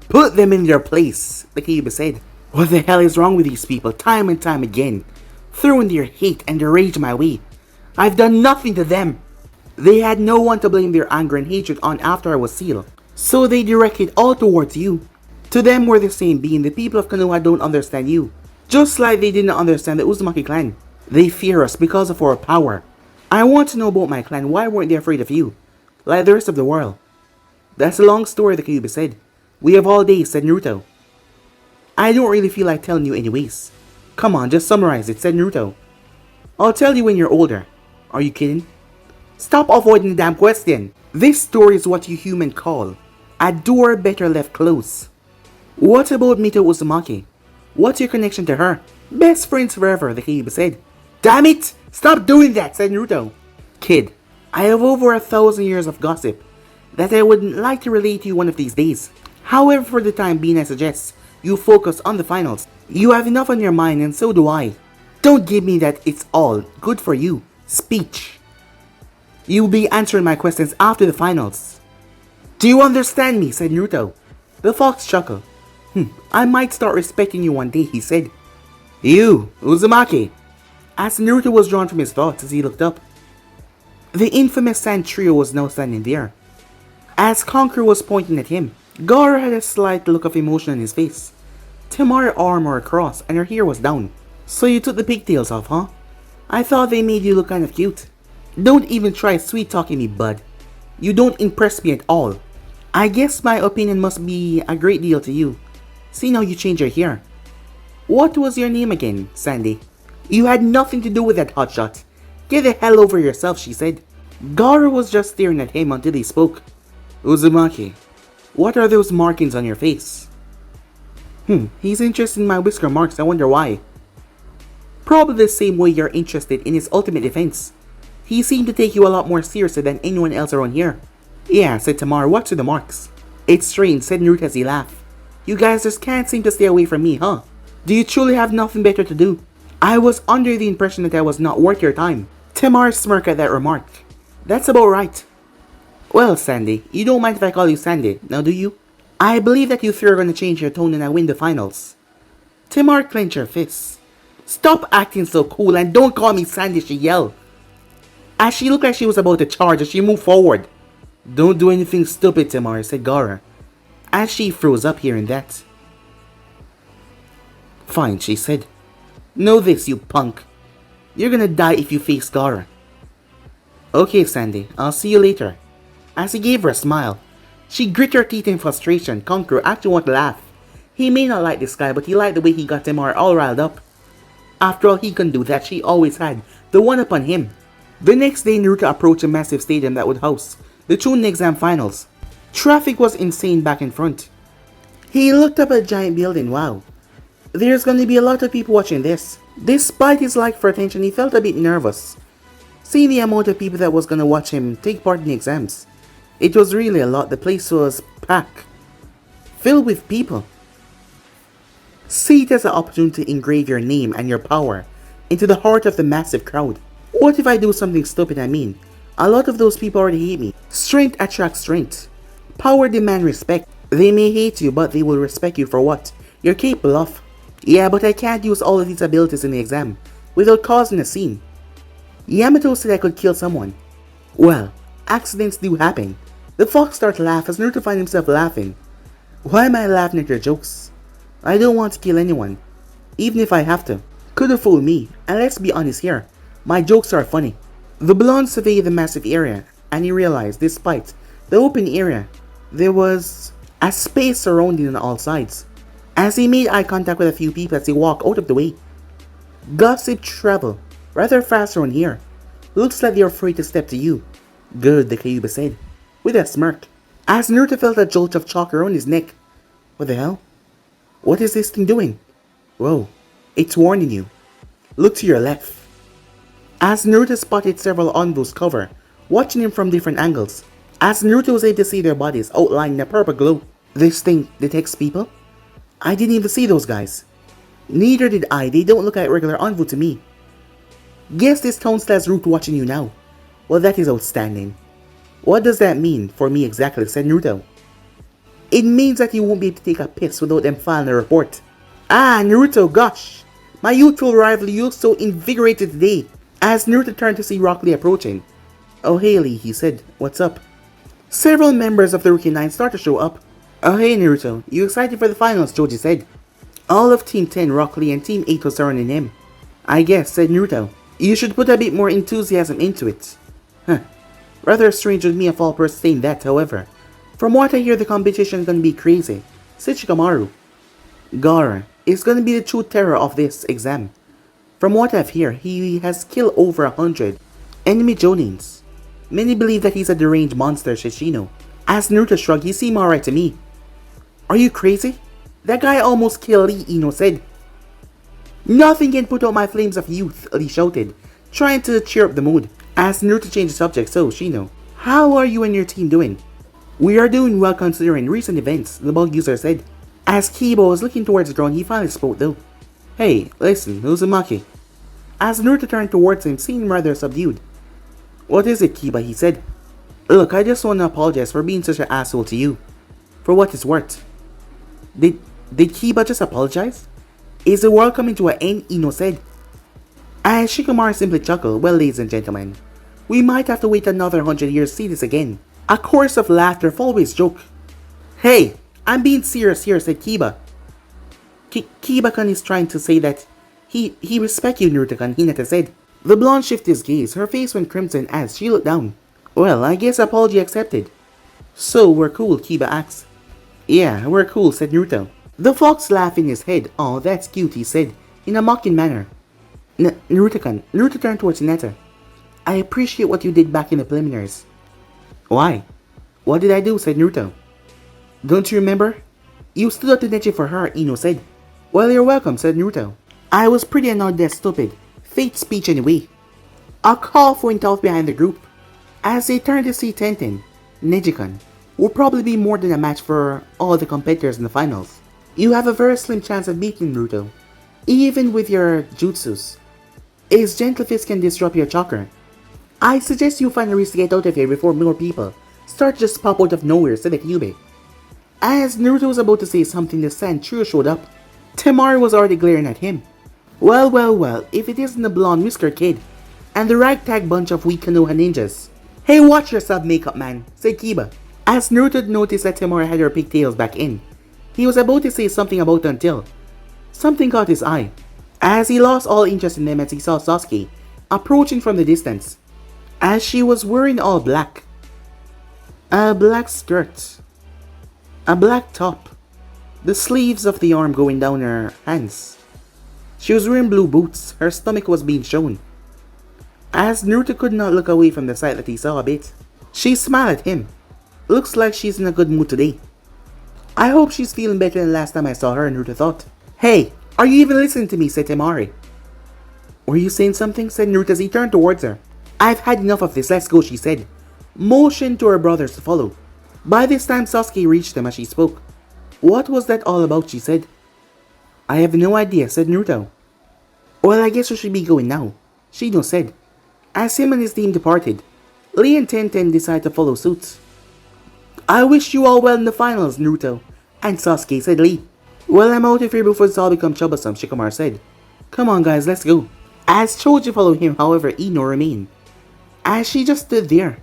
Put them in their place, the Kyuubi said. What the hell is wrong with these people time and time again? Throwing their hate and their rage my way. I've done nothing to them. They had no one to blame their anger and hatred on after I was sealed. So they directed all towards you. To them we're the same being the people of Konoha don't understand you. Just like they didn't understand the Uzumaki clan. They fear us because of our power. I want to know about my clan, why weren't they afraid of you? Like the rest of the world. That's a long story, the Kyuubi said. We have all day, said Naruto. I don't really feel like telling you anyways. Come on, just summarize it, said Naruto. I'll tell you when you're older. Are you kidding? Stop avoiding the damn question. This story is what you human call a door better left closed. What about Mito Uzumaki? What's your connection to her? Best friends forever, the Kyuubi said. Damn it! Stop doing that, said Naruto. Kid, I have over 1,000 years of gossip that I would like to relate to you one of these days. However, for the time being, I suggest you focus on the finals. You have enough on your mind and so do I. Don't give me that it's all good for you speech. You will be answering my questions after the finals. Do you understand me? Said Naruto. The fox chuckled. I might start respecting you one day, he said. You, Uzumaki. As Naruto was drawn from his thoughts as he looked up. The infamous Sand Trio was now standing there. As Conqueror was pointing at him, Gaara had a slight look of emotion on his face. Tamara's arm were across and her hair was down. So you took the pigtails off, huh? I thought they made you look kind of cute. Don't even try sweet talking me, bud. You don't impress me at all. I guess my opinion must be a great deal to you. See now you change your hair. What was your name again, Sandy? You had nothing to do with that hotshot. Get the hell over yourself, she said. Gaara was just staring at him until he spoke. Uzumaki, what are those markings on your face? He's interested in my whisker marks, I wonder why. Probably the same way you're interested in his ultimate defense. He seemed to take you a lot more seriously than anyone else around here. Yeah, said Tamara, what are the marks? It's strange, said Naruto as he laughed. You guys just can't seem to stay away from me, huh? Do you truly have nothing better to do? I was under the impression that I was not worth your time. Tamara smirked at that remark. That's about right. Well, Sandy, you don't mind if I call you Sandy, now do you? I believe that you three are going to change your tone and I win the finals. Tamara clenched her fists. Stop acting so cool and don't call me Sandy, she yelled. As she looked like she was about to charge as she moved forward. Don't do anything stupid, Tamara, said Gaara, as she froze up hearing that. Fine, she said. Know this, you punk. You're gonna die if you face Gaara. Okay, Sandy, I'll see you later. As he gave her a smile, she grit her teeth in frustration. Conqueror actually wanted to laugh. He may not like this guy, but he liked the way he got Tamara all riled up. After all, he couldn't do that. She always had the one up on him. The next day, Naruto approached a massive stadium that would house the Chunin exam finals. Traffic was insane back in front. He looked up at a giant building. Wow. There's going to be a lot of people watching this. Despite his like for attention, he felt a bit nervous. Seeing the amount of people that was going to watch him take part in the exams. It was really a lot. The place was packed. Filled with people. See it as an opportunity to engrave your name and your power into the heart of the massive crowd. What if I do something stupid? I mean, a lot of those people already hate me. Strength attracts strength. Power demands respect. They may hate you, but they will respect you for what you're capable of. Yeah, but I can't use all of these abilities in the exam without causing a scene. Yamato said I could kill someone. Well, accidents do happen. The fox started to laugh as Naruto found himself laughing. Why am I laughing at your jokes? I don't want to kill anyone, even if I have to. Could've fooled me, and let's be honest here, my jokes are funny. The blonde surveyed the massive area, and he realized, despite the open area, there was a space surrounding on all sides. As he made eye contact with a few people as he walked out of the way. Gossip travel rather fast around here. Looks like they're afraid to step to you. Good, the Kyuubi said, with a smirk, as Naruto felt a jolt of chalk around his neck. What the hell? What is this thing doing? Whoa, it's warning you. Look to your left. As Naruto spotted several Onbus cover, watching him from different angles. As Naruto was able to see their bodies outlined in a purple glow. This thing detects people? I didn't even see those guys. Neither did I. They don't look like regular Onbu to me. Guess this town still has Root watching you now. Well, that is outstanding. What does that mean for me exactly, said Naruto. It means that you won't be able to take a piss without them filing a report. Ah, Naruto, gosh! My youthful rival looks so invigorated today. As Naruto turned to see Rock Lee approaching. Oh, hey Lee, he said. What's up? Several members of the Rookie Nine start to show up. Oh, hey Naruto, you excited for the finals, Joji said. All of Team 10, Rock Lee, and Team 8 was surrounding him. I guess, said Naruto. You should put a bit more enthusiasm into it. Huh. Rather strange with me of all person saying that, however. From what I hear, the competition is gonna be crazy, said Shikamaru. Gaara is gonna be the true terror of this exam. From what I've heard, he has killed over 100 enemy Jonins. Many believe that he's a deranged monster, Shishino. As Naruto shrugged, he seemed alright to me. Are you crazy? That guy almost killed Lee, Ino said. Nothing can put out my flames of youth, Lee shouted, trying to cheer up the mood. As Naruto changed the subject, so Shino, how are you and your team doing? We are doing well considering recent events, the bug user said. As Kiba was looking towards the drone, he finally spoke though. Hey, listen, Uzumaki. As Naruto turned towards him, seeming rather subdued. What is it, Kiba, he said. Look, I just want to apologize for being such an asshole to you. For what it's worth. Did Kiba just apologize? Is the world coming to an end, Ino said. As Shikamaru simply chuckled, well ladies and gentlemen, we might have to wait another 100 years to see this again. A chorus of laughter followed his joke. Hey, I'm being serious here, said Kiba. Kiba-kun is trying to say that he respects you, Naruto-kun, Hinata said. The blonde shifted his gaze, her face went crimson as she looked down. Well, I guess apology accepted. So, we're cool, Kiba asked. Yeah, we're cool, said Naruto. The fox laughed in his head. Oh, that's cute, he said, in a mocking manner. Naruto-kun, Naruto turned towards Hinata. I appreciate what you did back in the preliminaries. Why? What did I do, said Naruto. Don't you remember? You stood up to Neji for her, Ino said. Well, you're welcome, said Naruto. I was pretty annoyed that's stupid. Fate speech anyway. A cough went off behind the group. As they turned to see Tenten, Neji-kun will probably be more than a match for all the competitors in the finals. You have a very slim chance of beating Naruto, even with your jutsus. His gentle fist can disrupt your chakra. I suggest you find a reason to get out of here before more people start to just pop out of nowhere, said Kyubey. As Naruto was about to say something, the Sand-Trio showed up. Temari was already glaring at him. Well, if it isn't the blonde whisker kid and the ragtag bunch of weak Konoha ninjas. Hey, watch yourself, makeup man, said Kiba. As Naruto noticed that Temari had her pigtails back in, he was about to say something about until something caught his eye. As he lost all interest in them as he saw Sasuke approaching from the distance, as she was wearing all black. A black skirt. A black top. The sleeves of the arm going down her hands. She was wearing blue boots. Her stomach was being shown. As Naruto could not look away from the sight that he saw a bit, she smiled at him. Looks like she's in a good mood today. I hope she's feeling better than last time I saw her, Naruto thought. Hey, are you even listening to me, said Temari. Were you saying something, said Naruto as he turned towards her. I've had enough of this, let's go, she said, motioned to her brothers to follow. By this time Sasuke reached them as she spoke. What was that all about, she said. I have no idea, said Naruto. Well, I guess we should be going now, Shino said. As him and his team departed, Lee and Tenten decided to follow suit. I wish you all well in the finals, Naruto and Sasuke, said Lee. Well, I'm out of here before this all becomes troublesome, Shikamaru said. Come on guys, let's go. As Choji followed him, however, Ino remained, as she just stood there.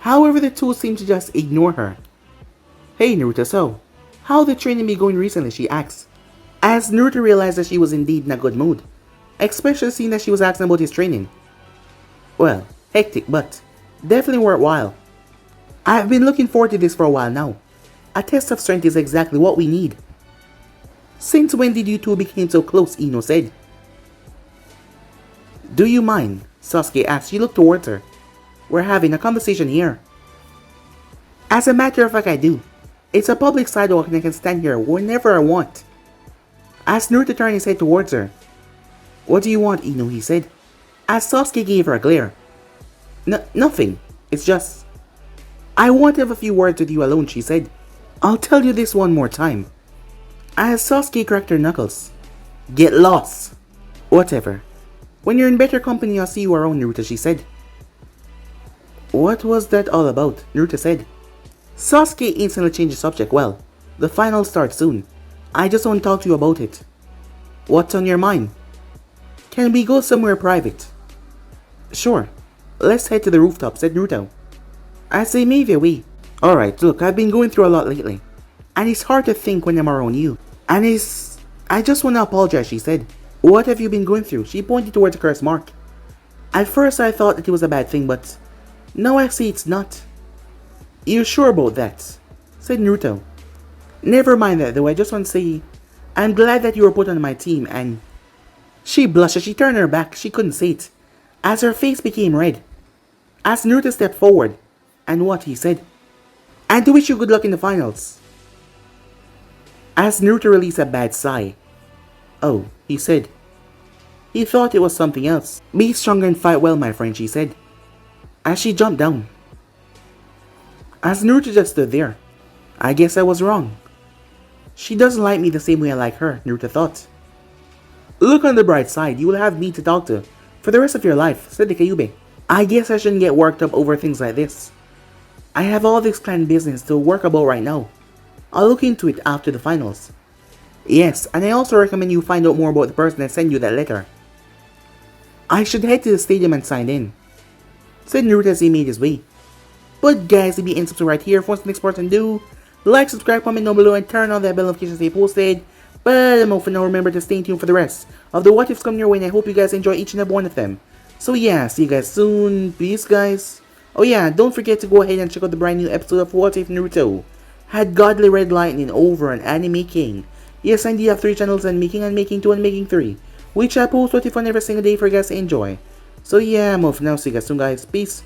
However, the two seemed to just ignore her. Hey Naruto, so, how the training been going recently, she asked. As Naruto realized that she was indeed in a good mood, especially seeing that she was asking about his training. Well, hectic, but definitely worthwhile. I've been looking forward to this for a while now. A test of strength is exactly what we need. Since when did you two become so close, Ino said. Do you mind? Sasuke asked. She looked towards her. We're having a conversation here. As a matter of fact, I do. It's a public sidewalk and I can stand here whenever I want. As Naruto turned his head towards her. What do you want, Ino? He said. As Sasuke gave her a glare. Nothing. It's just... I want to have a few words with you alone, she said. I'll tell you this one more time. As Sasuke cracked her knuckles. Get lost. Whatever. When you're in better company, I'll see you around, Naruto, she said. What was that all about? Naruto said. Sasuke instantly changed the subject. Well, the finals start soon. I just want to talk to you about it. What's on your mind? Can we go somewhere private? Sure. Let's head to the rooftop, said Naruto. I say maybe we. Alright, look, I've been going through a lot lately. And it's hard to think when I'm around you. I just want to apologize, she said. What have you been going through? She pointed towards the curse mark. At first I thought that it was a bad thing, but now I see it's not. You sure about that? Said Naruto. Never mind that though, I just want to say, I'm glad that you were put on my team and... She blushed as she turned her back, she couldn't say it, as her face became red. As Naruto stepped forward, and what he said. And to wish you good luck in the finals. As Naruto released a bad sigh. Oh, he said. He thought it was something else. Be stronger and fight well, my friend, she said. As she jumped down. As Naruto just stood there. I guess I was wrong. She doesn't like me the same way I like her, Naruto thought. Look on the bright side, you will have me to talk to for the rest of your life, said the Kyuubi. I guess I shouldn't get worked up over things like this. I have all this clan business to work about right now. I'll look into it after the finals. Yes, and I also recommend you find out more about the person that sent you that letter. I should head to the stadium and sign in, said Naruto as he made his way. But guys, if you end subscribe right here, what's the next person do? Like, subscribe, comment down below, and turn on that bell notification to stay posted. But I'm for now, remember to stay tuned for the rest of the what ifs coming your way, and I hope you guys enjoy each and every one of them. So yeah, see you guys soon. Peace, guys. Oh yeah, don't forget to go ahead and check out the brand new episode of What If Naruto had Godly Red Lightning over on Anime King. Yes, I indeed have 3 channels, and Making 2 and Making 3, which I post What If on every single day for you guys to enjoy. So yeah, I'm off now. See you guys soon, guys. Peace.